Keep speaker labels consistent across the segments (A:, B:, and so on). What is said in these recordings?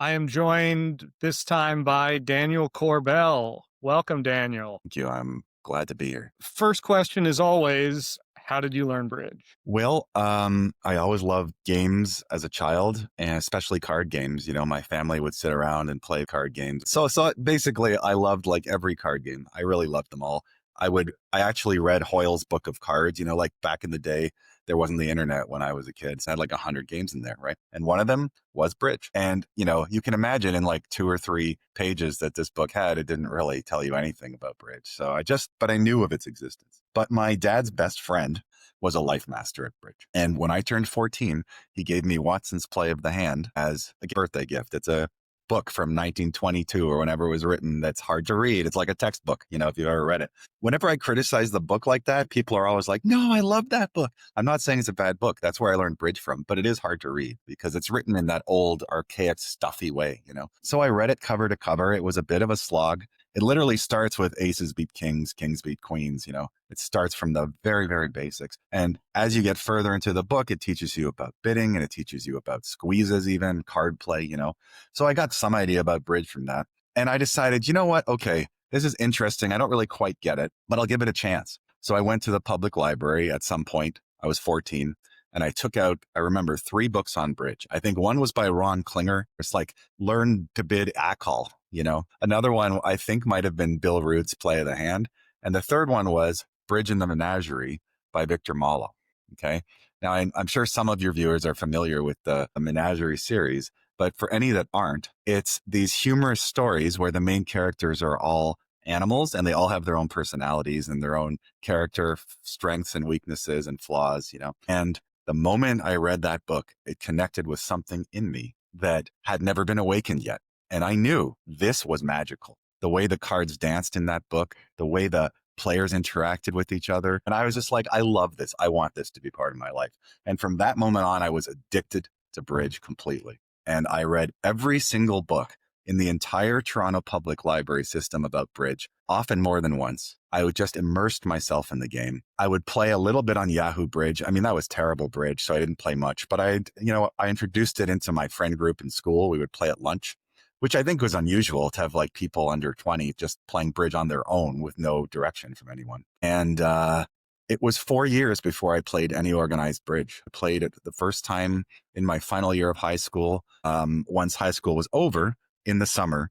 A: I am joined this time by Daniel Korbel. Welcome, Daniel.
B: Thank you. I'm glad to be here.
A: First question is always, how did you learn bridge?
B: Well, I always loved games as a child, and especially card games. My family would sit around and play card games. So basically, I loved like every card game. I really loved them all. I actually read Hoyle's Book of Cards. Like back in the day, there wasn't the internet when I was a kid. So I had like 100 games in there, right? And one of them was bridge. And you can imagine in like 2 or 3 pages that this book had, it didn't really tell you anything about bridge. But I knew of its existence. But my dad's best friend was a life master at bridge. And when I turned 14, he gave me Watson's Play of the Hand as a birthday gift. It's a book from 1922 or whenever it was written that's hard to read. It's like a textbook, if you've ever read it. Whenever I criticize the book like that, people are always like, no, I love that book. I'm not saying it's a bad book. That's where I learned bridge from, but it is hard to read because it's written in that old, archaic, stuffy way. So I read it cover to cover. It was a bit of a slog. It literally starts with aces beat kings, kings beat queens. It starts from the very, very basics. And as you get further into the book, it teaches you about bidding and it teaches you about squeezes, even card play. So I got some idea about bridge from that. And I decided, you know what? Okay, this is interesting. I don't really quite get it, but I'll give it a chance. So I went to the public library at some point. I was 14 and I took out, I remember 3 books on bridge. I think one was by Ron Klinger. It's like Learn to Bid Acol. Another one I think might have been Bill Root's Play of the Hand. And the third one was Bridge in the Menagerie by Victor Malo. Okay. Now, I'm sure some of your viewers are familiar with the Menagerie series, but for any that aren't, it's these humorous stories where the main characters are all animals and they all have their own personalities and their own character strengths and weaknesses and flaws. And the moment I read that book, it connected with something in me that had never been awakened yet. And I knew this was magical. The way the cards danced in that book, the way the players interacted with each other. And I was just like, I love this. I want this to be part of my life. And from that moment on, I was addicted to bridge completely. And I read every single book in the entire Toronto Public Library system about bridge, often more than once. I would just immersed myself in the game. I would play a little bit on Yahoo Bridge. I mean, that was terrible bridge, so I didn't play much, but I introduced it into my friend group in school. We would play at lunch, which I think was unusual to have like people under 20 just playing bridge on their own with no direction from anyone. And it was 4 years before I played any organized bridge. I played it the first time in my final year of high school. Once high school was over in the summer,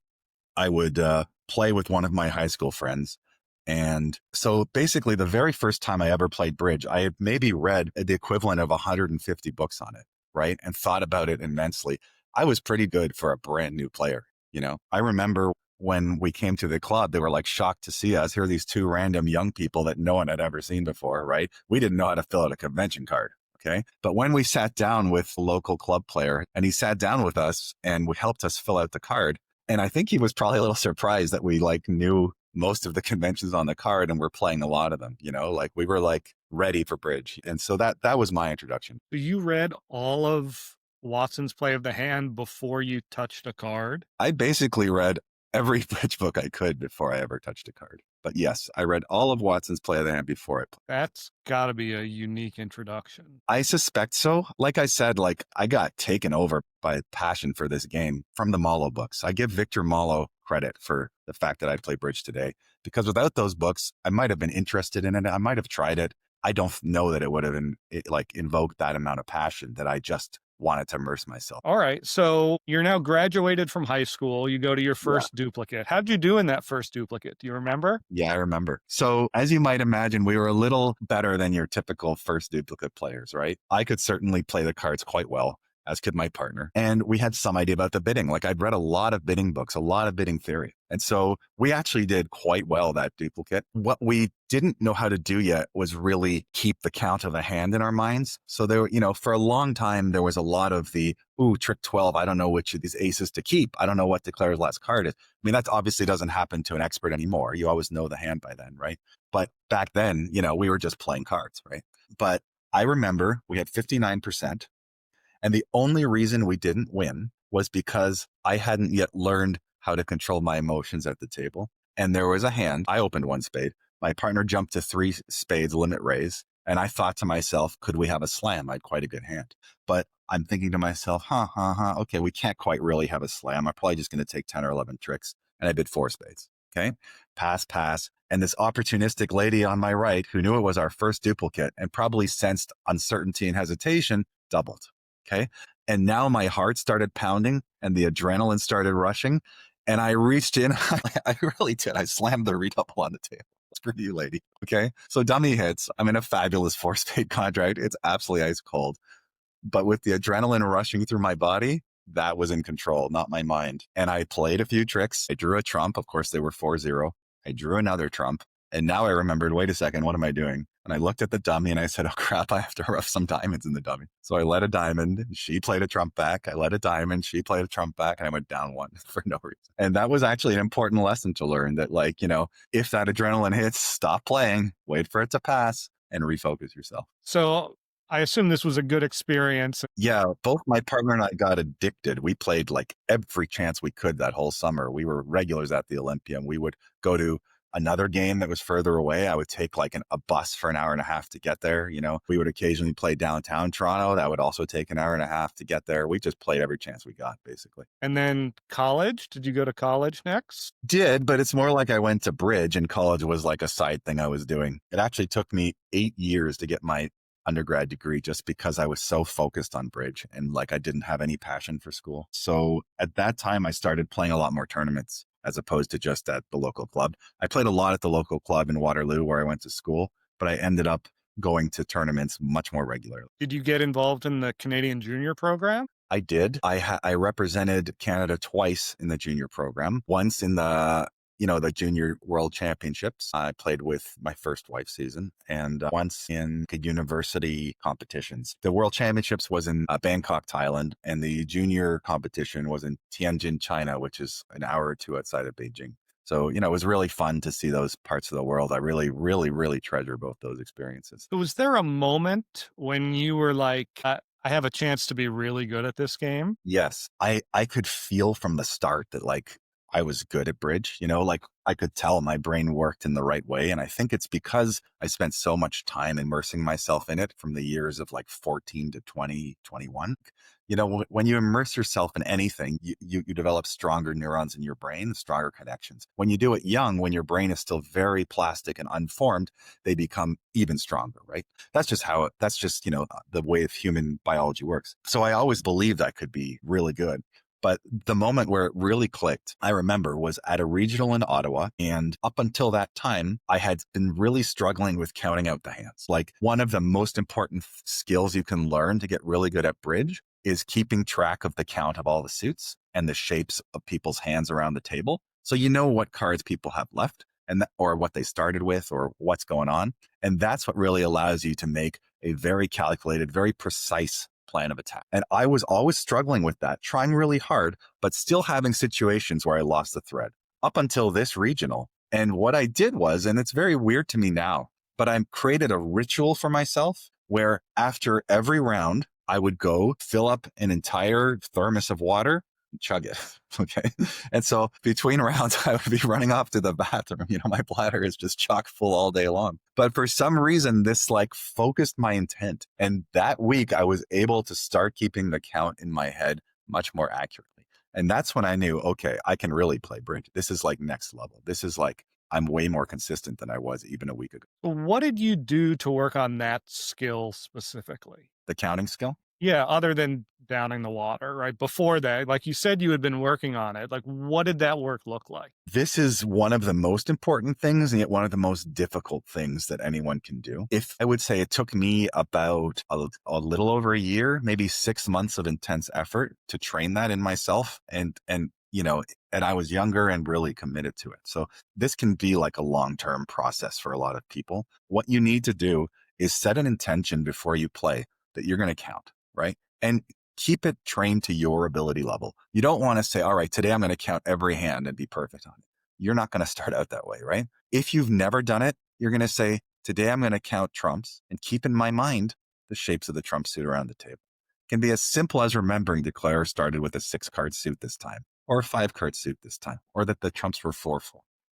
B: I would play with one of my high school friends. And so basically the very first time I ever played bridge, I had maybe read the equivalent of 150 books on it, right? And thought about it immensely. I was pretty good for a brand new player. I remember when we came to the club, they were like shocked to see us. Here are these 2 random young people that no one had ever seen before, right? We didn't know how to fill out a convention card. Okay. But when we sat down with the local club player and he sat down with us and helped us fill out the card. And I think he was probably a little surprised that we like knew most of the conventions on the card and we're playing a lot of them, like we were like ready for bridge. And so that was my introduction.
A: So you read all of Watson's Play of the Hand before you touched a card?
B: I basically read every bridge book I could before I ever touched a card. But yes, I read all of Watson's Play of the Hand before I played.
A: That's got to be a unique introduction.
B: I suspect so. Like I said, I got taken over by passion for this game from the Malo books. I give Victor Malo credit for the fact that I play bridge today, because without those books, I might have been interested in it. I might have tried it. I don't know that it would have invoked that amount of passion that I just wanted to immerse myself.
A: All right. So you're now graduated from high school. You go to your first duplicate. How'd you do in that first duplicate? Do you remember?
B: Yeah, I remember. So as you might imagine, we were a little better than your typical first duplicate players, right? I could certainly play the cards quite well, as could my partner. And we had some idea about the bidding. Like I'd read a lot of bidding books, a lot of bidding theory. And so we actually did quite well that duplicate. What we didn't know how to do yet was really keep the count of a hand in our minds. So there, for a long time, there was a lot of trick 12. I don't know which of these aces to keep. I don't know what declare's last card is. I mean, that obviously doesn't happen to an expert anymore. You always know the hand by then, right? But back then, we were just playing cards, right? But I remember we had 59%. And the only reason we didn't win was because I hadn't yet learned how to control my emotions at the table. And there was a hand. I opened 1 spade. My partner jumped to 3 spades, limit raise. And I thought to myself, could we have a slam? I had quite a good hand. But I'm thinking to myself, okay, we can't quite really have a slam. I'm probably just going to take 10 or 11 tricks. And I bid 4 spades. Okay. Pass, pass. And this opportunistic lady on my right, who knew it was our first duplicate and probably sensed uncertainty and hesitation, doubled. Okay. And now my heart started pounding and the adrenaline started rushing. And I reached in, I really did. I slammed the redouble on the table. For you, lady. Okay. So dummy hits. I'm in a fabulous 4 spade contract. It's absolutely ice cold. But with the adrenaline rushing through my body, that was in control, not my mind. And I played a few tricks. I drew a trump. Of course, they were 4-0. I drew another trump. And now I remembered, wait a second, what am I doing? And I looked at the dummy and I said, oh crap, I have to rough some diamonds in the dummy. So I let a diamond. She played a trump back. I let a diamond. She played a trump back. And I went down one for no reason. And that was actually an important lesson to learn that, like, if that adrenaline hits, stop playing, wait for it to pass and refocus yourself.
A: So I assume this was a good experience.
B: Yeah, both my partner and I got addicted. We played like every chance we could that whole summer. We were regulars at the Olympia, and we would go to another game that was further away. I would take like a bus for an hour and a half to get there. We would occasionally play downtown Toronto. That would also take an hour and a half to get there. We just played every chance we got, basically.
A: And then college? Did you go to college next?
B: Did, but it's more like I went to bridge, and college was like a side thing I was doing. It actually took me 8 years to get my undergrad degree just because I was so focused on bridge and like I didn't have any passion for school. So at that time, I started playing a lot more tournaments as opposed to just at the local club. I played a lot at the local club in Waterloo where I went to school, but I ended up going to tournaments much more regularly.
A: Did you get involved in the Canadian junior program?
B: I did. I represented Canada twice in the junior program, once in the junior world championships. I played with my first wife, Susan, and once in university competitions. The world championships was in Bangkok, Thailand, and the junior competition was in Tianjin, China, which is an hour or two outside of Beijing. So, it was really fun to see those parts of the world. I really, really, really treasure both those experiences.
A: Was there a moment when you were like, I have a chance to be really good at this game?
B: Yes. I could feel from the start that like I was good at bridge, like I could tell my brain worked in the right way. And I think it's because I spent so much time immersing myself in it from the years of like 14 to 20, 21. When you immerse yourself in anything, you develop stronger neurons in your brain, stronger connections. When you do it young, when your brain is still very plastic and unformed, they become even stronger, right? That's just the way of human biology works. So I always believed I could be really good. But the moment where it really clicked, I remember, was at a regional in Ottawa. And up until that time, I had been really struggling with counting out the hands. Like, one of the most important skills you can learn to get really good at bridge is keeping track of the count of all the suits and the shapes of people's hands around the table. So you know what cards people have left or what they started with or what's going on. And that's what really allows you to make a very calculated, very precise plan of attack. And I was always struggling with that, trying really hard, but still having situations where I lost the thread up until this regional. And what I did was, and it's very weird to me now, but I created a ritual for myself where after every round, I would go fill up an entire thermos of water, chug it. Okay. And so between rounds, I would be running off to the bathroom. My bladder is just chock full all day long. But for some reason, this like focused my intent. And that week, I was able to start keeping the count in my head much more accurately. And that's when I knew, okay, I can really play bridge. This is like next level. This is like, I'm way more consistent than I was even a week ago.
A: What did you do to work on that skill specifically?
B: The counting skill?
A: Yeah, other than downing the water, right? Before that, like you said, you had been working on it. Like, what did that work look like?
B: This is one of the most important things and yet one of the most difficult things that anyone can do. If I would say it took me about a little over a year, maybe 6 months of intense effort to train that in myself. And I was younger and really committed to it. So this can be like a long-term process for a lot of people. What you need to do is set an intention before you play that you're going to count, right? And keep it trained to your ability level. You don't want to say, all right, today I'm going to count every hand and be perfect on it. You're not going to start out that way, right? If you've never done it, you're going to say, today I'm going to count trumps and keep in my mind the shapes of the trump suit around the table. It can be as simple as remembering Declare started with a 6-card suit this time, or a 5-card suit this time, or that the trumps were 4-4,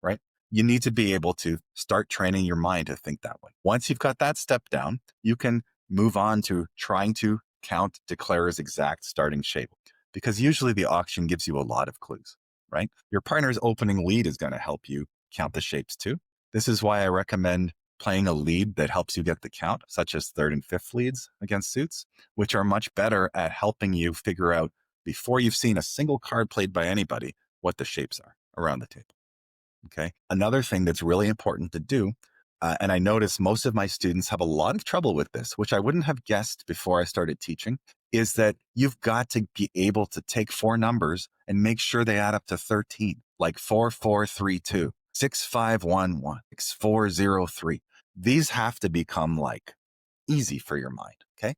B: right? You need to be able to start training your mind to think that way. Once you've got that step down, you can move on to trying to count declares exact starting shape, because usually the auction gives you a lot of clues, right? Your partner's opening lead is going to help you count the shapes too. This is why I recommend playing a lead that helps you get the count, such as third and fifth leads against suits, which are much better at helping you figure out, before you've seen a single card played by anybody, what the shapes are around the table. Okay. Another thing that's really important to do, and I notice most of my students have a lot of trouble with this, which I wouldn't have guessed before I started teaching, is that you've got to be able to take four numbers and make sure they add up to 13, like 4432, 6511, 6403. These have to become like easy for your mind. Okay.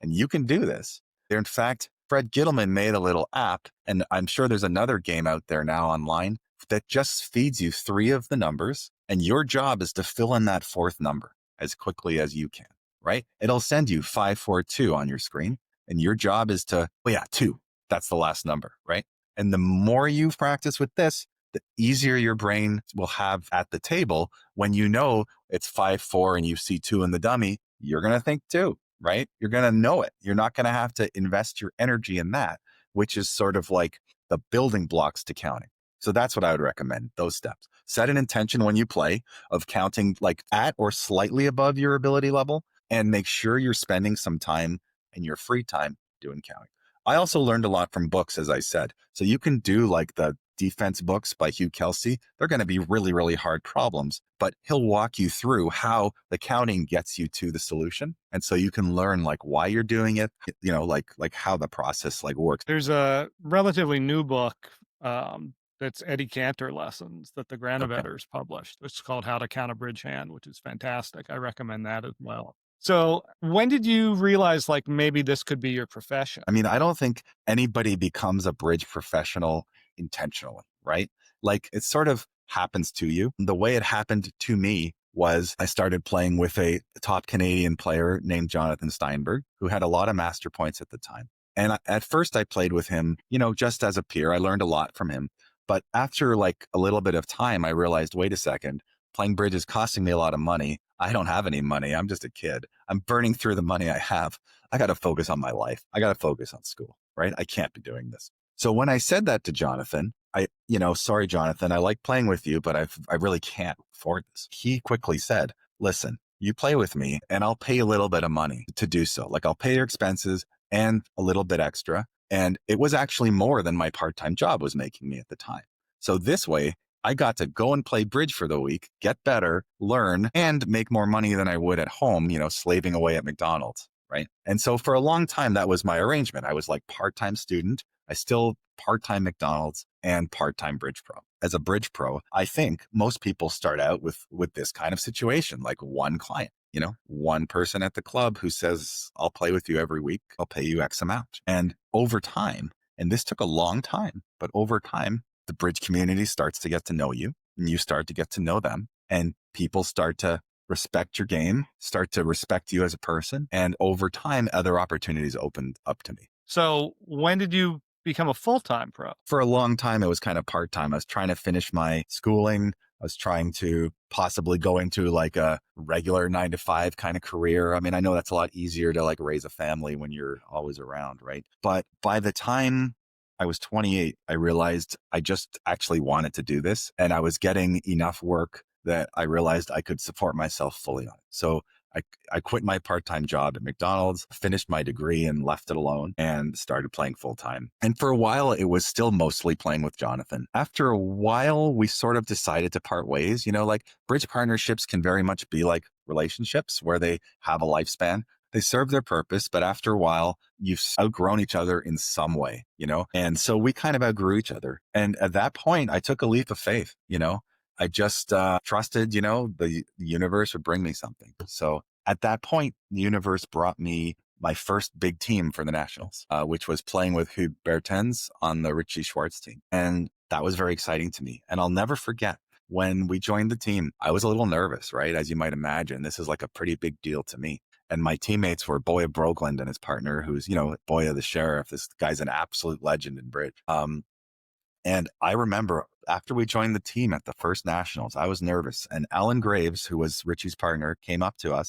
B: And you can do this. In fact, Fred Gittleman made a little app, and I'm sure there's another game out there now online that just feeds you three of the numbers. And your job is to fill in that fourth number as quickly as you can, right? It'll send you 542 on your screen. And your job is to, oh yeah, two. That's the last number, right? And the more you practice with this, the easier your brain will have at the table. When you know it's 5-4 and you see two in the dummy, you're going to think two, right? You're going to know it. You're not going to have to invest your energy in that, which is sort of like the building blocks to counting. So that's what I would recommend, those steps. Set an intention when you play of counting like at or slightly above your ability level, and make sure you're spending some time in your free time doing counting. I also learned a lot from books, as I said. So you can do like the defense books by Hugh Kelsey. They're going to be really, really hard problems, but he'll walk you through how the counting gets you to the solution. And so you can learn like why you're doing it, like how the process like works.
A: There's a relatively new book that's Eddie Cantor lessons that the
B: Okay.
A: Granovetters published. It's called How to Count a Bridge Hand, which is fantastic. I recommend that as well. So when did you realize like maybe this could be your profession?
B: I mean, I don't think anybody becomes a bridge professional intentionally, right? Like it sort of happens to you. The way it happened to me was I started playing with a top Canadian player named Jonathan Steinberg, who had a lot of master points at the time. And at first I played with him, just as a peer. I learned a lot from him. But after like a little bit of time, I realized, wait a second, playing bridge is costing me a lot of money. I don't have any money. I'm just a kid. I'm burning through the money I have. I got to focus on my life. I got to focus on school, right? I can't be doing this. So when I said that to Jonathan, sorry, Jonathan, I like playing with you, but I really can't afford this. He quickly said, listen, you play with me and I'll pay a little bit of money to do so. Like I'll pay your expenses and a little bit extra. And it was actually more than my part-time job was making me at the time. So this way, I got to go and play bridge for the week, get better, learn, and make more money than I would at home, slaving away at McDonald's, right? And so for a long time, that was my arrangement. I was like part-time student. I still part-time McDonald's and part-time bridge pro. As a bridge pro, I think most people start out with this kind of situation, like one client, one person at the club who says, I'll play with you every week. I'll pay you X amount. And over time, and this took a long time, but over time, the bridge community starts to get to know you and you start to get to know them, and people start to respect your game, start to respect you as a person. And over time, other opportunities opened up to me.
A: So when did you become a full-time pro?
B: For a long time, it was kind of part-time. I was trying to finish my schooling. I was trying to possibly go into like a regular 9-to-5 kind of career. I mean, I know that's a lot easier to like raise a family when you're always around, right? But by the time I was 28, I realized I just actually wanted to do this. And I was getting enough work that I realized I could support myself fully on it. So I quit my part-time job at McDonald's, finished my degree and left it alone, and started playing full-time. And for a while, it was still mostly playing with Jonathan. After a while, we sort of decided to part ways. Like bridge partnerships can very much be like relationships where they have a lifespan. They serve their purpose, but after a while, you've outgrown each other in some way, And so we kind of outgrew each other. And at that point, I took a leap of faith, I just trusted, the universe would bring me something. So at that point, the universe brought me my first big team for the Nationals, which was playing with Hugh Bertens on the Richie Schwartz team. And that was very exciting to me. And I'll never forget when we joined the team, I was a little nervous, right? As you might imagine, this is like a pretty big deal to me. And my teammates were Boya Brogland and his partner, who's, Boya the Sheriff. This guy's an absolute legend in bridge. And I remember after we joined the team at the first Nationals, I was nervous. And Alan Graves, who was Richie's partner, came up to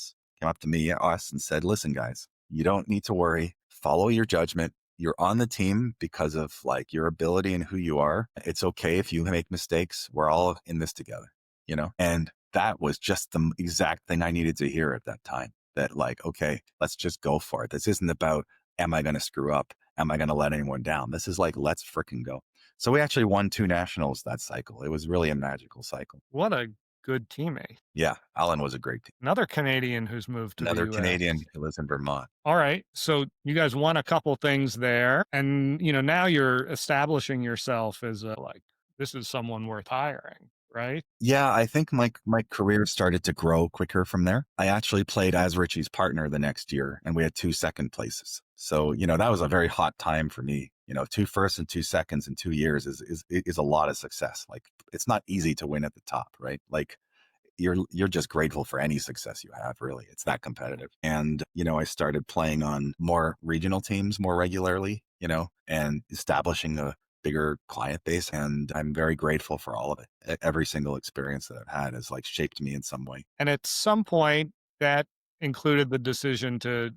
B: me, and said, listen, guys, you don't need to worry. follow your judgment. You're on the team because of like your ability and who you are. It's okay if you make mistakes. We're all in this together, you know? And that was just the exact thing I needed to hear at that time. That like, okay, let's just go for it. This isn't about, am I going to screw up? Am I going to let anyone down? This is like, let's freaking go. So we actually won 2 nationals that cycle. It was really a magical cycle.
A: What a good teammate.
B: Yeah, Alan was a great team.
A: Another Canadian who's moved to the
B: Another
A: US.
B: Canadian who lives in Vermont.
A: All right. So you guys won a couple things there. And, now you're establishing yourself as like, this is someone worth hiring, right?
B: Yeah, I think my career started to grow quicker from there. I actually played as Richie's partner the next year, and we had 2 second places. So, that was a very hot time for me. 2 firsts and 2 seconds in 2 years is a lot of success. Like, it's not easy to win at the top, right? Like, you're just grateful for any success you have, really. It's that competitive. And, I started playing on more regional teams more regularly, and establishing a bigger client base. And I'm very grateful for all of it. Every single experience that I've had has like shaped me in some way.
A: And at some point, that included the decision to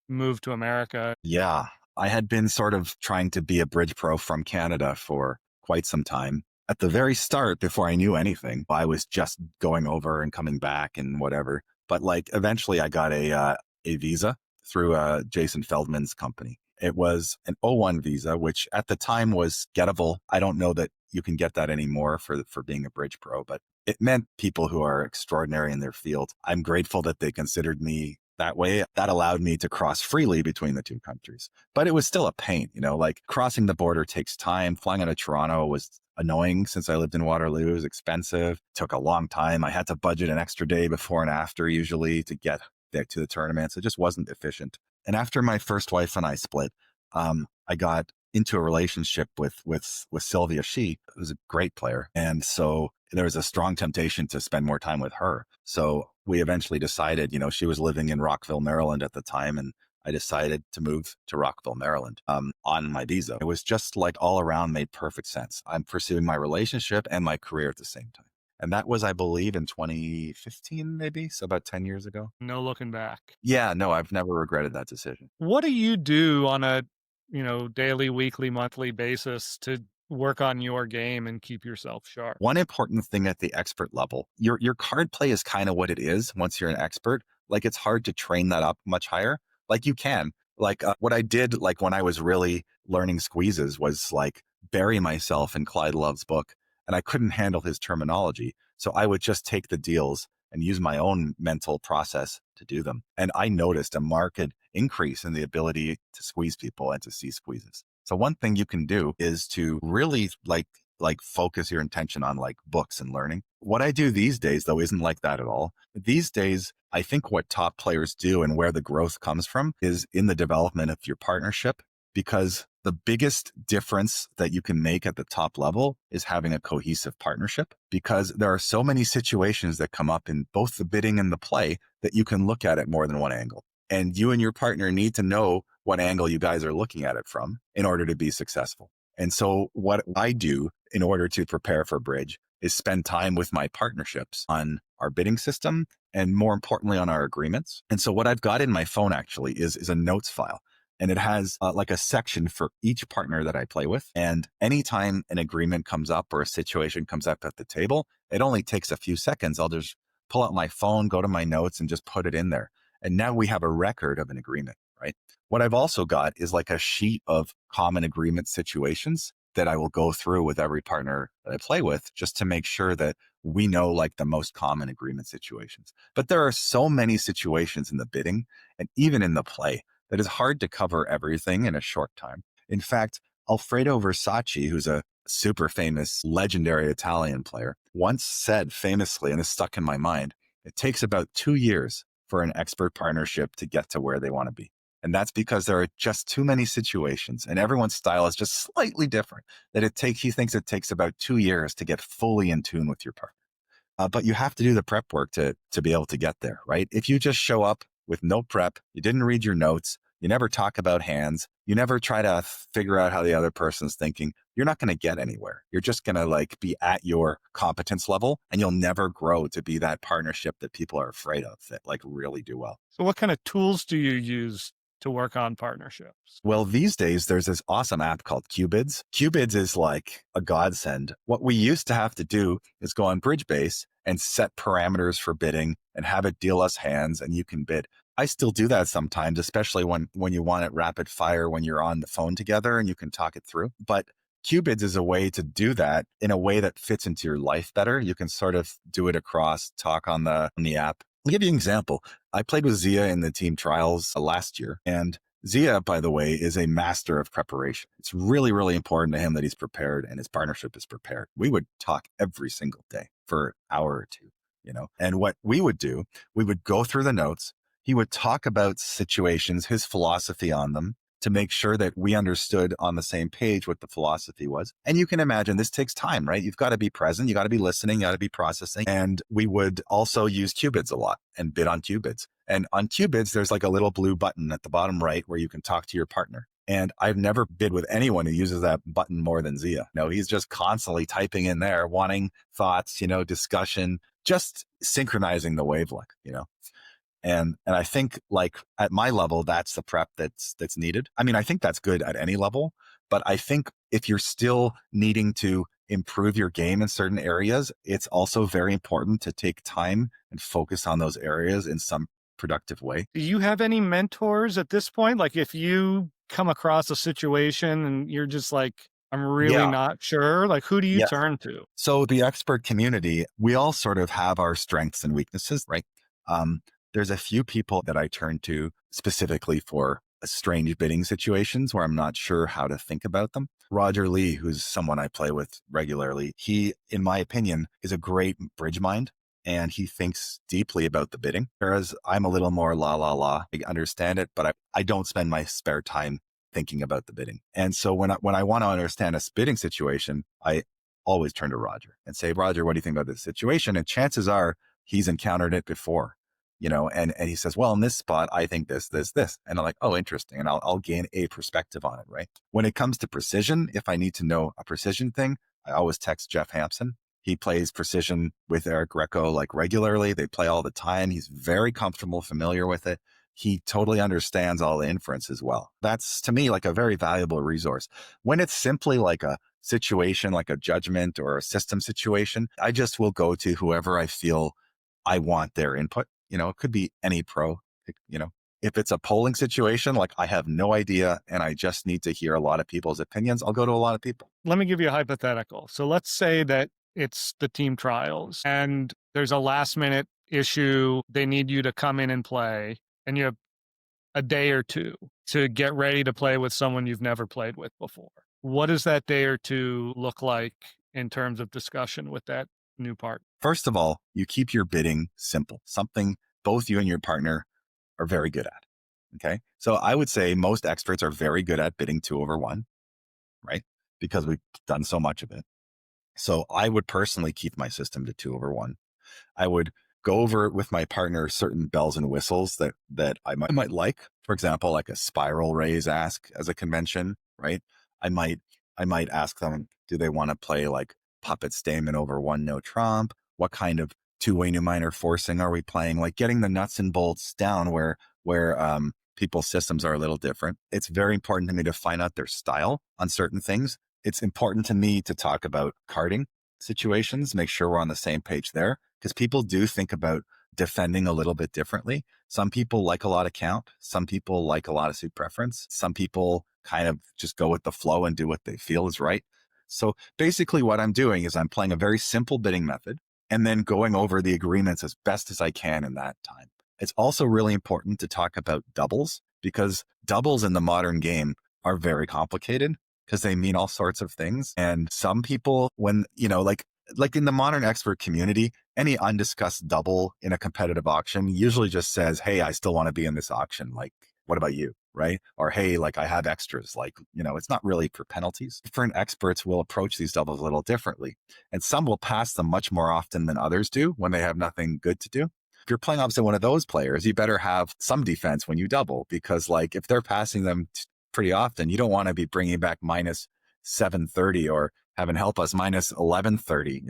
A: move to America.
B: Yeah, I had been sort of trying to be a bridge pro from Canada for quite some time. At the very start, before I knew anything, I was just going over and coming back and whatever. But like eventually I got a visa through Jason Feldman's company. It was an O1 visa, which at the time was gettable. I don't know that you can get that anymore for being a bridge pro, but it meant people who are extraordinary in their field. I'm grateful that they considered me that way. That allowed me to cross freely between the 2 countries. But it was still a pain, like crossing the border takes time. Flying out of Toronto was annoying since I lived in Waterloo. It was expensive, took a long time. I had to budget an extra day before and after usually to get there to the tournaments. It just wasn't efficient. And after my first wife and I split, I got into a relationship with Sylvia. She was a great player. And so there was a strong temptation to spend more time with her. So we eventually decided, she was living in Rockville, Maryland at the time. And I decided to move to Rockville, Maryland, on my visa. It was just like all around made perfect sense. I'm pursuing my relationship and my career at the same time. And that was, I believe, in 2015, maybe. So about 10 years ago.
A: No looking back.
B: Yeah, no, I've never regretted that decision.
A: What do you do on a, daily, weekly, monthly basis to work on your game and keep yourself sharp?
B: One important thing at the expert level, your card play is kind of what it is once you're an expert. Like, it's hard to train that up much higher. Like, you can. Like, what I did, like, when I was really learning squeezes was like bury myself in Clyde Love's book, and I couldn't handle his terminology. So I would just take the deals and use my own mental process to do them. And I noticed a marked increase in the ability to squeeze people and to see squeezes. So one thing you can do is to really like focus your intention on like books and learning. What I do these days, though, isn't like that at all. These days, I think what top players do and where the growth comes from is in the development of your partnership, because the biggest difference that you can make at the top level is having a cohesive partnership, because there are so many situations that come up in both the bidding and the play that you can look at it more than one angle. And you and your partner need to know what angle you guys are looking at it from in order to be successful. And so what I do in order to prepare for bridge is spend time with my partnerships on our bidding system and, more importantly, on our agreements. And so what I've got in my phone actually is a notes file. And it has like a section for each partner that I play with. And anytime an agreement comes up or a situation comes up at the table, it only takes a few seconds. I'll just pull out my phone, go to my notes, and just put it in there. And now we have a record of an agreement, right? What I've also got is like a sheet of common agreement situations that I will go through with every partner that I play with, just to make sure that we know like the most common agreement situations. But there are so many situations in the bidding and even in the play that it's hard to cover everything in a short time. In fact, Alfredo Versace, who's a super famous, legendary Italian player, once said famously, and this stuck in my mind, it takes about 2 years for an expert partnership to get to where they want to be. And that's because there are just too many situations and everyone's style is just slightly different, that he thinks it takes about 2 years to get fully in tune with your partner. But you have to do the prep work to be able to get there, right? If you just show up with no prep, you didn't read your notes, you never talk about hands, you never try to figure out how the other person's thinking, you're not going to get anywhere. You're just going to like be at your competence level, and you'll never grow to be that partnership that people are afraid of that like really do well.
A: So what kind of tools do you use to work on partnerships?
B: Well, these days there's this awesome app called Cubids. Cubids is like a godsend. What we used to have to do is go on Bridge Base and set parameters for bidding and have it deal us hands and you can bid. I still do that sometimes, especially when you want it rapid fire when you're on the phone together and you can talk it through. But Cubids is a way to do that in a way that fits into your life better. You can sort of do it across talk on the app. I'll give you an example. I played with Zia in the team trials last year, and Zia, by the way, is a master of preparation. It's really, really important to him that he's prepared and his partnership is prepared. We would talk every single day for an hour or two, and what we would do, we would go through the notes. He would talk about situations, his philosophy on them to make sure that we understood on the same page what the philosophy was. And you can imagine this takes time, right? You've got to be present. You got to be listening. You got to be processing. And we would also use Cubids a lot and bid on Cubids. And on Cubids, there's like a little blue button at the bottom right where you can talk to your partner. And I've never bid with anyone who uses that button more than Zia. No, he's just constantly typing in there, wanting thoughts, discussion, just synchronizing the wavelength. And I think like at my level, that's the prep that's needed. I mean, I think that's good at any level, but I think if you're still needing to improve your game in certain areas, it's also very important to take time and focus on those areas in some productive way.
A: Do you have any mentors at this point? Like if you come across a situation and you're just like, I'm really
B: Yeah.
A: not sure, like who do you
B: Yes.
A: turn to?
B: So the expert community, we all sort of have our strengths and weaknesses, right? There's a few people that I turn to specifically for strange bidding situations where I'm not sure how to think about them. Roger Lee, who's someone I play with regularly, he, in my opinion, is a great bridge mind and he thinks deeply about the bidding. Whereas I'm a little more la la la. I understand it, but I don't spend my spare time thinking about the bidding. And so when I want to understand a bidding situation, I always turn to Roger and say, Roger, what do you think about this situation? And chances are he's encountered it before. And he says, well, in this spot, I think this. And I'm like, oh, interesting. And I'll gain a perspective on it, right? When it comes to precision, if I need to know a precision thing, I always text Jeff Hampson. He plays precision with Eric Greco like regularly. They play all the time. He's very comfortable, familiar with it. He totally understands all the inference as well. That's to me like a very valuable resource. When it's simply like a situation, like a judgment or a system situation, I just will go to whoever I feel I want their input. It could be any pro, if it's a polling situation, like I have no idea and I just need to hear a lot of people's opinions, I'll go to a lot of people.
A: Let me give you a hypothetical. So let's say that it's the team trials and there's a last minute issue. They need you to come in and play and you have a day or two to get ready to play with someone you've never played with before. What does that day or two look like in terms of discussion with that new partner?
B: First of all, you keep your bidding simple, something both you and your partner are very good at. Okay. So I would say most experts are very good at bidding 2/1, right? Because we've done so much of it. So I would personally keep my system to 2/1. I would go over with my partner certain bells and whistles that I might like. For example, like a spiral raise ask as a convention, right? I might ask them, do they want to play like puppet stamen over 1 no trump? What kind of two-way new minor forcing are we playing? Like getting the nuts and bolts down where people's systems are a little different. It's very important to me to find out their style on certain things. It's important to me to talk about carding situations, make sure we're on the same page there, because people do think about defending a little bit differently. Some people like a lot of count. Some people like a lot of suit preference. Some people kind of just go with the flow and do what they feel is right. So basically what I'm doing is I'm playing a very simple bidding method and then going over the agreements as best as I can in that time. It's also really important to talk about doubles because doubles in the modern game are very complicated because they mean all sorts of things. And some people, when, like in the modern expert community, any undiscussed double in a competitive auction usually just says, hey, I still want to be in this auction. Like, what about you? Right? Or, hey, like I have extras, like, it's not really for penalties. Different experts will approach these doubles a little differently. And some will pass them much more often than others do when they have nothing good to do. If you're playing opposite one of those players, you better have some defense when you double, because like if they're passing them pretty often, you don't want to be bringing back minus 730 or having help us minus 1130,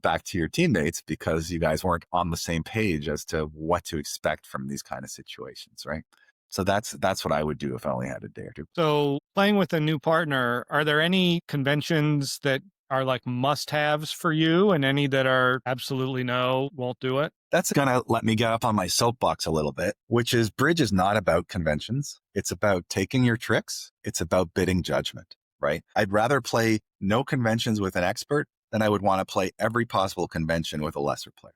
B: back to your teammates because you guys weren't on the same page as to what to expect from these kind of situations, right? So that's what I would do if I only had a day or two.
A: So, playing with a new partner, are there any conventions that are like must haves for you and any that are absolutely no, won't do it?
B: That's going to let me get up on my soapbox a little bit, which is bridge is not about conventions. It's about taking your tricks. It's about bidding judgment, right? I'd rather play no conventions with an expert than I would want to play every possible convention with a lesser player,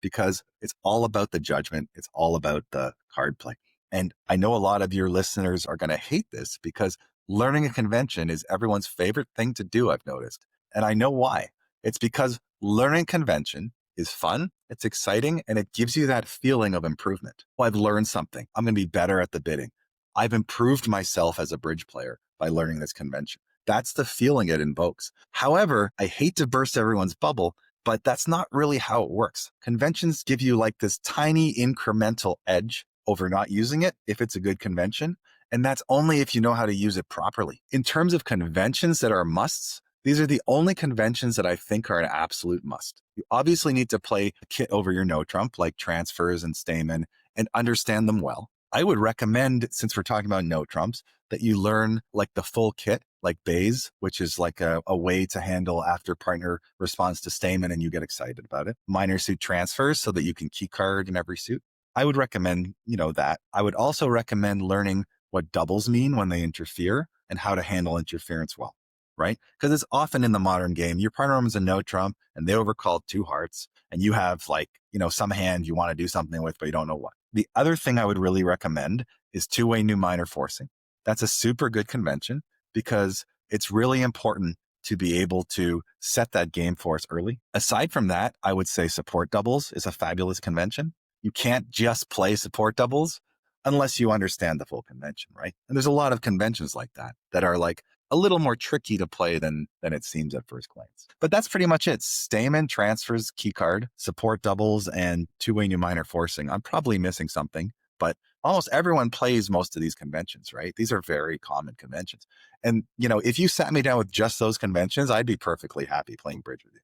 B: because it's all about the judgment. It's all about the card play. And I know a lot of your listeners are going to hate this because learning a convention is everyone's favorite thing to do, I've noticed. And I know why. It's because learning convention is fun, it's exciting, and it gives you that feeling of improvement. Well, I've learned something. I'm going to be better at the bidding. I've improved myself as a bridge player by learning this convention. That's the feeling it invokes. However, I hate to burst everyone's bubble, but that's not really how it works. Conventions give you like this tiny incremental edge over not using it if it's a good convention. And that's only if you know how to use it properly. In terms of conventions that are musts, these are the only conventions that I think are an absolute must. You obviously need to play a kit over your no trump, like transfers and Stamen, and understand them well. I would recommend, since we're talking about no trumps, that you learn like the full kit, like Bays, which is like a way to handle after partner responds to Stamen and you get excited about it. Minor suit transfers so that you can key card in every suit. I would recommend, that. I would also recommend learning what doubles mean when they interfere and how to handle interference well, right? Because it's often in the modern game, your partner owns a no trump and they overcalled two hearts and you have like, some hand you want to do something with, but you don't know what. The other thing I would really recommend is two-way new minor forcing. That's a super good convention because it's really important to be able to set that game for us early. Aside from that, I would say support doubles is a fabulous convention. You can't just play support doubles unless you understand the full convention, right? And there's a lot of conventions like that are like a little more tricky to play than it seems at first glance. But that's pretty much it. Stamen, transfers, keycard, support doubles, and two-way new minor forcing. I'm probably missing something, but almost everyone plays most of these conventions, right? These are very common conventions. And, if you sat me down with just those conventions, I'd be perfectly happy playing bridge with you.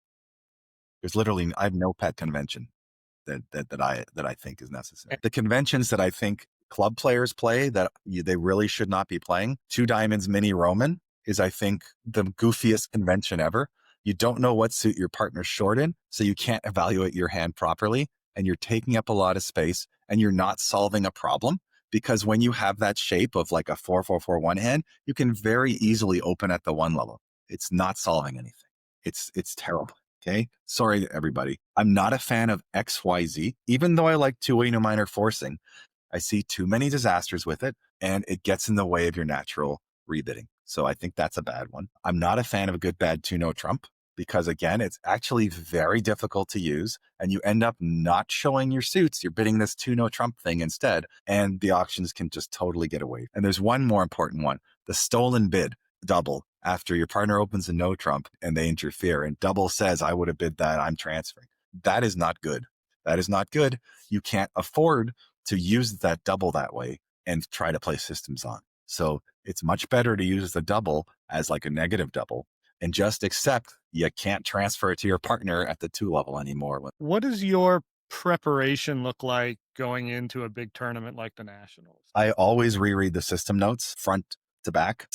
B: There's literally, I have no pet convention that I think is necessary. The conventions that I think club players play that they really should not be playing, Two Diamonds Mini Roman is, I think, the goofiest convention ever. You don't know what suit your partner's short in, so you can't evaluate your hand properly, and you're taking up a lot of space, and you're not solving a problem, because when you have that shape of like a 4-4-4-1 hand, you can very easily open at the one level. It's not solving anything. It's terrible. Okay. Sorry, everybody. I'm not a fan of XYZ, even though I like two-way no minor forcing. I see too many disasters with it, and it gets in the way of your natural rebidding. So I think that's a bad one. I'm not a fan of a good, bad two no trump because, again, it's actually very difficult to use, and you end up not showing your suits. You're bidding this two no trump thing instead, and the auctions can just totally get away. And there's one more important one, the stolen bid double. After your partner opens a no trump and they interfere and double says, I would have bid that, I'm transferring. That is not good. That is not good. You can't afford to use that double that way and try to play systems on. So it's much better to use the double as like a negative double and just accept you can't transfer it to your partner at the 2 level anymore.
A: What does your preparation look like going into a big tournament like the Nationals?
B: I always reread the system notes front to back.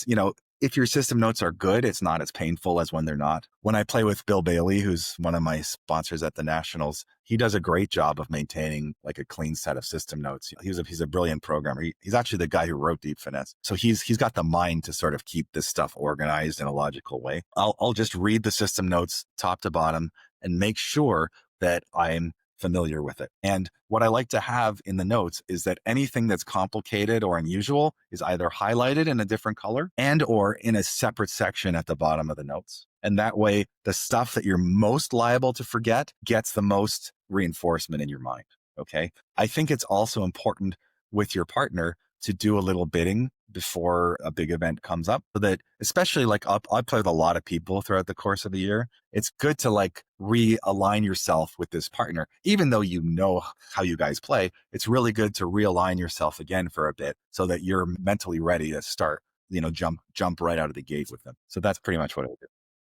B: If your system notes are good, it's not as painful as when they're not. When I play with Bill Bailey, who's one of my sponsors at the Nationals, he does a great job of maintaining like a clean set of system notes. He's a brilliant programmer. He's actually the guy who wrote Deep Finesse. So he's got the mind to sort of keep this stuff organized in a logical way. I'll just read the system notes top to bottom and make sure that I'm familiar with it. And what I like to have in the notes is that anything that's complicated or unusual is either highlighted in a different color and or in a separate section at the bottom of the notes. And that way, the stuff that you're most liable to forget gets the most reinforcement in your mind. Okay. I think it's also important with your partner to do a little bidding before a big event comes up, so that, especially like I play with a lot of people throughout the course of the year. It's good to like realign yourself with this partner, even though you know how you guys play. It's really good to realign yourself again for a bit so that you're mentally ready to start, jump right out of the gate with them. So that's pretty much what I do.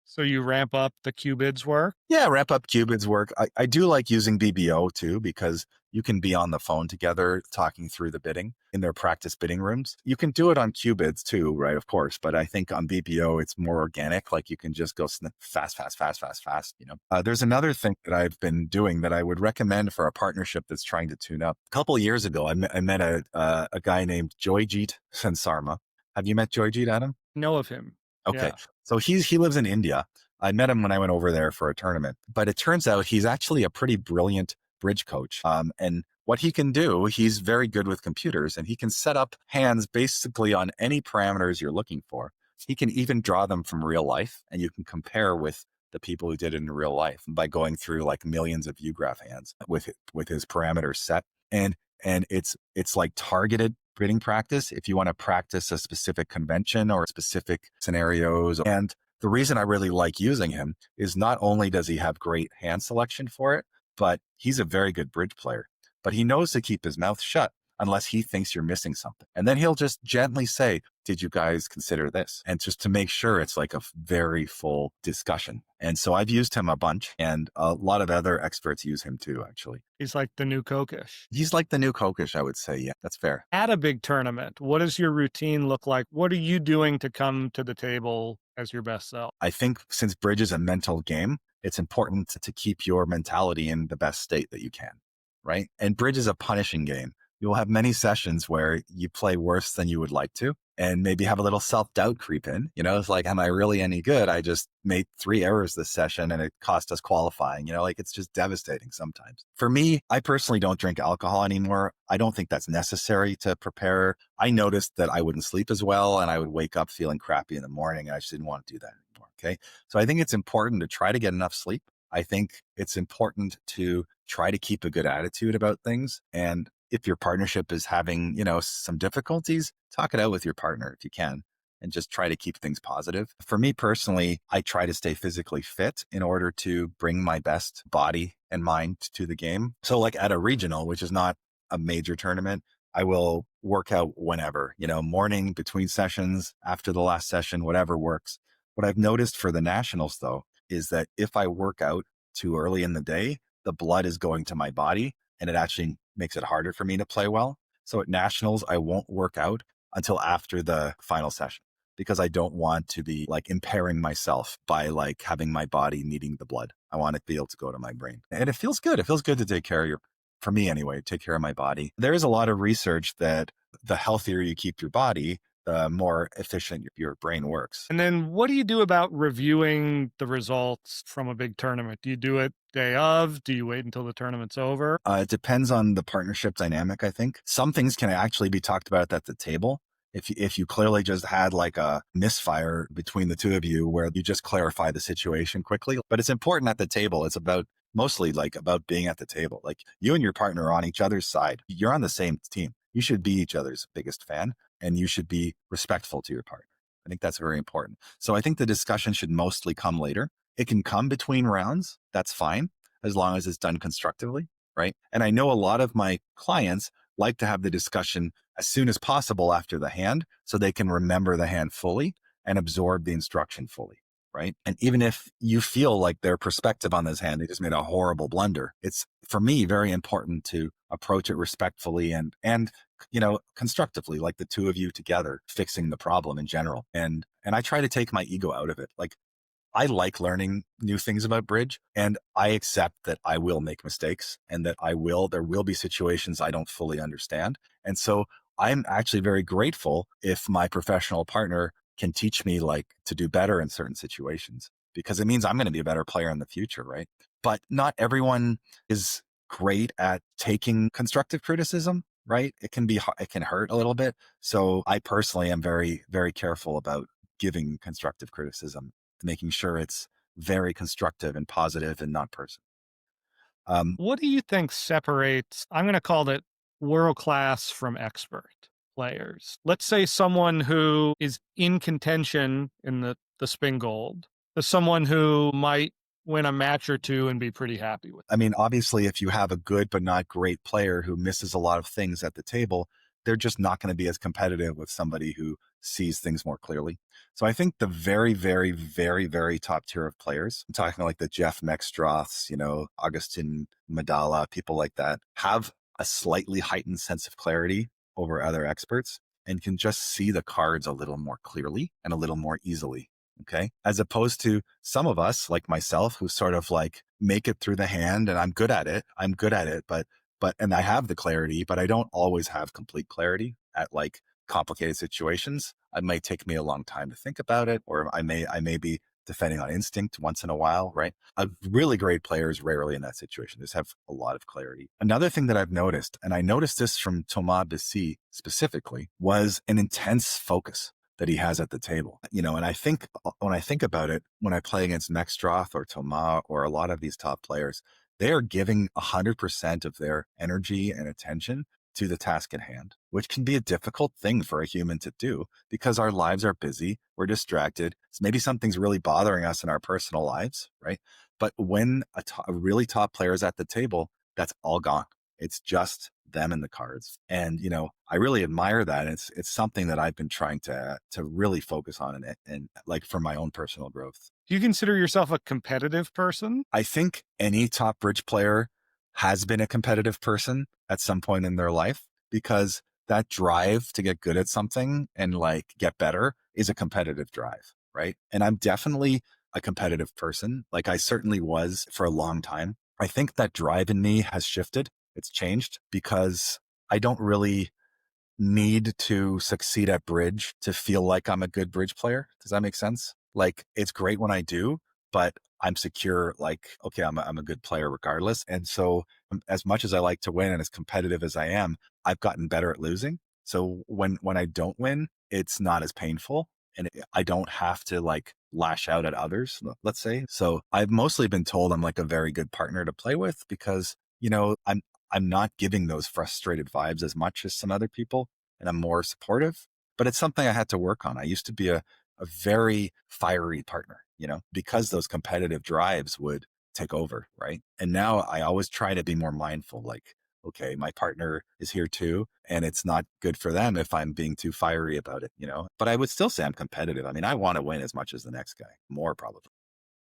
A: So you ramp up the Q-bids work?
B: Yeah, wrap up qubits work. I do like using BBO too because you can be on the phone together talking through the bidding in their practice bidding rooms. You can do it on qubits too, right? Of course, but I think on BBO it's more organic. Like you can just go fast, fast, fast, fast, fast. There's another thing that I've been doing that I would recommend for a partnership that's trying to tune up. A couple of years ago, I met a guy named Joyjeet Sansarma. Have you met Joyjeet, Adam?
A: Know of him.
B: Okay.
A: Yeah.
B: So he lives in India. I met him when I went over there for a tournament, but it turns out he's actually a pretty brilliant bridge coach. And what he can do, he's very good with computers and he can set up hands basically on any parameters you're looking for. He can even draw them from real life and you can compare with the people who did it in real life by going through like millions of graph hands with his parameters set. And it's like targeted bidding practice if you want to practice a specific convention or specific scenarios. And the reason I really like using him is not only does he have great hand selection for it, but he's a very good bridge player. But he knows to keep his mouth shut unless he thinks you're missing something. And then he'll just gently say, did you guys consider this? And just to make sure it's like a very full discussion. And so I've used him a bunch and a lot of other experts use him too, actually.
A: He's like the new Kokish.
B: He's like the new Kokish, I would say. Yeah, that's fair.
A: At a big tournament, what does your routine look like? What are you doing to come to the table as your best self?
B: I think since bridge is a mental game, it's important to keep your mentality in the best state that you can, right? And bridge is a punishing game. You'll have many sessions where you play worse than you would like to and maybe have a little self-doubt creep in. It's like, am I really any good? I just made 3 errors this session and it cost us qualifying. Like it's just devastating sometimes. For me, I personally don't drink alcohol anymore. I don't think that's necessary to prepare. I noticed that I wouldn't sleep as well and I would wake up feeling crappy in the morning and I just didn't want to do that anymore. Okay. So I think it's important to try to get enough sleep. I think it's important to try to keep a good attitude about things. And if your partnership is having, some difficulties, talk it out with your partner if you can, and just try to keep things positive. For me personally, I try to stay physically fit in order to bring my best body and mind to the game. So like at a regional, which is not a major tournament, I will work out whenever, morning, between sessions, after the last session, whatever works. What I've noticed for the nationals though, is that if I work out too early in the day, the blood is going to my body and it actually makes it harder for me to play well. So at nationals, I won't work out until after the final session because I don't want to be like impairing myself by like having my body needing the blood. I want it to be able to go to my brain. And it feels good. It feels good to take care of for me anyway, take care of my body. There is a lot of research that the healthier you keep your body, the more efficient your brain works.
A: And then what do you do about reviewing the results from a big tournament? Do you do it day of? Do you wait until the tournament's over?
B: It depends on the partnership dynamic, I think. Some things can actually be talked about at the table. If you clearly just had like a misfire between the two of you where you just clarify the situation quickly, but it's important at the table. It's mostly like about being at the table. Like you and your partner are on each other's side. You're on the same team. You should be each other's biggest fan and you should be respectful to your partner. I think that's very important. So I think the discussion should mostly come later. It can come between rounds. That's fine as long as it's done constructively, right? And I know a lot of my clients like to have the discussion as soon as possible after the hand so they can remember the hand fully and absorb the instruction fully, right? And even if you feel like their perspective on this hand, they just made a horrible blunder, it's for me very important to approach it respectfully and constructively, like the two of you together fixing the problem in general. And I try to take my ego out of it. Like I like learning new things about bridge and I accept that I will make mistakes and that there will be situations I don't fully understand. And so I'm actually very grateful if my professional partner can teach me like to do better in certain situations because it means I'm going to be a better player in the future, right? But not everyone is great at taking constructive criticism, right? It can hurt a little bit. So I personally am very, very careful about giving constructive criticism, making sure it's very constructive and positive and not personal.
A: What do you think separates, I'm going to call it world class from expert players? Let's say someone who is in contention in the spin gold, to someone who might win a match or two and be pretty happy with it.
B: I mean, obviously, if you have a good but not great player who misses a lot of things at the table, they're just not going to be as competitive with somebody who sees things more clearly. So I think the very, very, very, very top tier of players, I'm talking like the Jeff Mextroths, Augustin Madala, people like that, have a slightly heightened sense of clarity over other experts and can just see the cards a little more clearly and a little more easily. Okay. As opposed to some of us, like myself, who sort of like make it through the hand and I'm good at it. I'm good at it, and I have the clarity, but I don't always have complete clarity at like complicated situations. It might take me a long time to think about it, or I may be defending on instinct once in a while, right? A really great player is rarely in that situation. Just have a lot of clarity. Another thing that I've noticed, and I noticed this from Thomas Bissy specifically, was an intense focus that he has at the table. And I think when I think about it, when I play against Mextroth or Thomas or a lot of these top players, they are giving 100% of their energy and attention to the task at hand, which can be a difficult thing for a human to do because our lives are busy, we're distracted. So maybe something's really bothering us in our personal lives, right? But when a really top player is at the table, that's all gone. It's just them and the cards. And, I really admire that. It's something that I've been trying to really focus on and like for my own personal growth.
A: Do you consider yourself a competitive person?
B: I think any top bridge player has been a competitive person at some point in their life because that drive to get good at something and like get better is a competitive drive, right? And I'm definitely a competitive person. Like I certainly was for a long time. I think that drive in me has shifted. It's changed because I don't really need to succeed at bridge to feel like I'm a good bridge player. Does that make sense? Like it's great when I do, but I'm secure. Like, okay, I'm a good player regardless. And so as much as I like to win and as competitive as I am, I've gotten better at losing. So when I don't win, it's not as painful and I don't have to like lash out at others, let's say. So I've mostly been told I'm like a very good partner to play with because, I'm not giving those frustrated vibes as much as some other people, and I'm more supportive. But it's something I had to work on. I used to be a very fiery partner, because those competitive drives would take over, right? And now I always try to be more mindful, like, okay, my partner is here too, and it's not good for them if I'm being too fiery about it. But I would still say I'm competitive. I mean, I want to win as much as the next guy, more probably.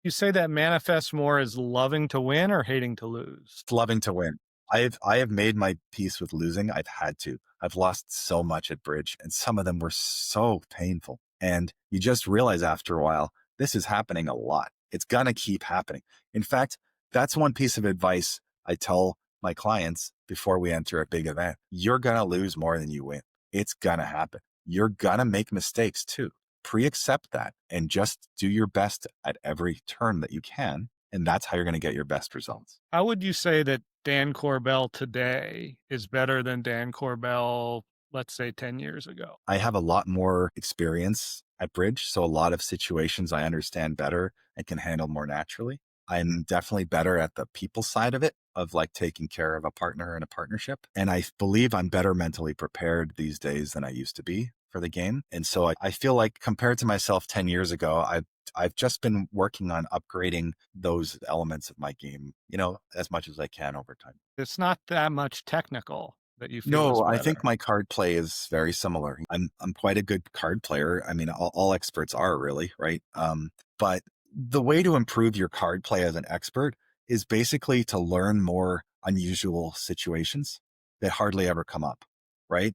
A: You say that manifests more as loving to win or hating to lose?
B: Loving to win. I have made my peace with losing. I've had to. I've lost so much at bridge, and some of them were so painful. And you just realize after a while, this is happening a lot. It's gonna keep happening. In fact, that's one piece of advice I tell my clients before we enter a big event. You're gonna lose more than you win. It's gonna happen. You're gonna make mistakes too. Pre-accept that and just do your best at every turn that you can. And that's how you're going to get your best results.
A: How would you say that Dan Korbel today is better than Dan Korbel, let's say 10 years ago?
B: I have a lot more experience at bridge. So a lot of situations I understand better and can handle more naturally. I'm definitely better at the people side of it, of like taking care of a partner and a partnership. And I believe I'm better mentally prepared these days than I used to be for the game. And so I feel like compared to myself 10 years ago, I've just been working on upgrading those elements of my game, as much as I can over time.
A: It's not that much technical that you feel is
B: No, I
A: better.
B: think my card play is very similar. I'm quite a good card player. I mean, all experts are really, right? But the way to improve your card play as an expert is basically to learn more unusual situations that hardly ever come up, right?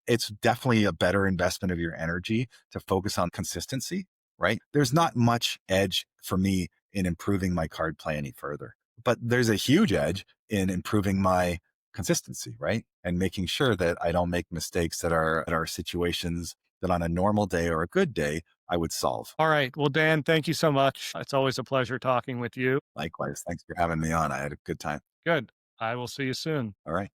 B: It's definitely a better investment of your energy to focus on consistency, right? There's not much edge for me in improving my card play any further, but there's a huge edge in improving my consistency, right? And making sure that I don't make mistakes that are situations that on a normal day or a good day I would solve.
A: All right. Well, Dan, thank you so much. It's always a pleasure talking with you.
B: Likewise. Thanks for having me on. I had a good time.
A: Good. I will see you soon.
B: All right.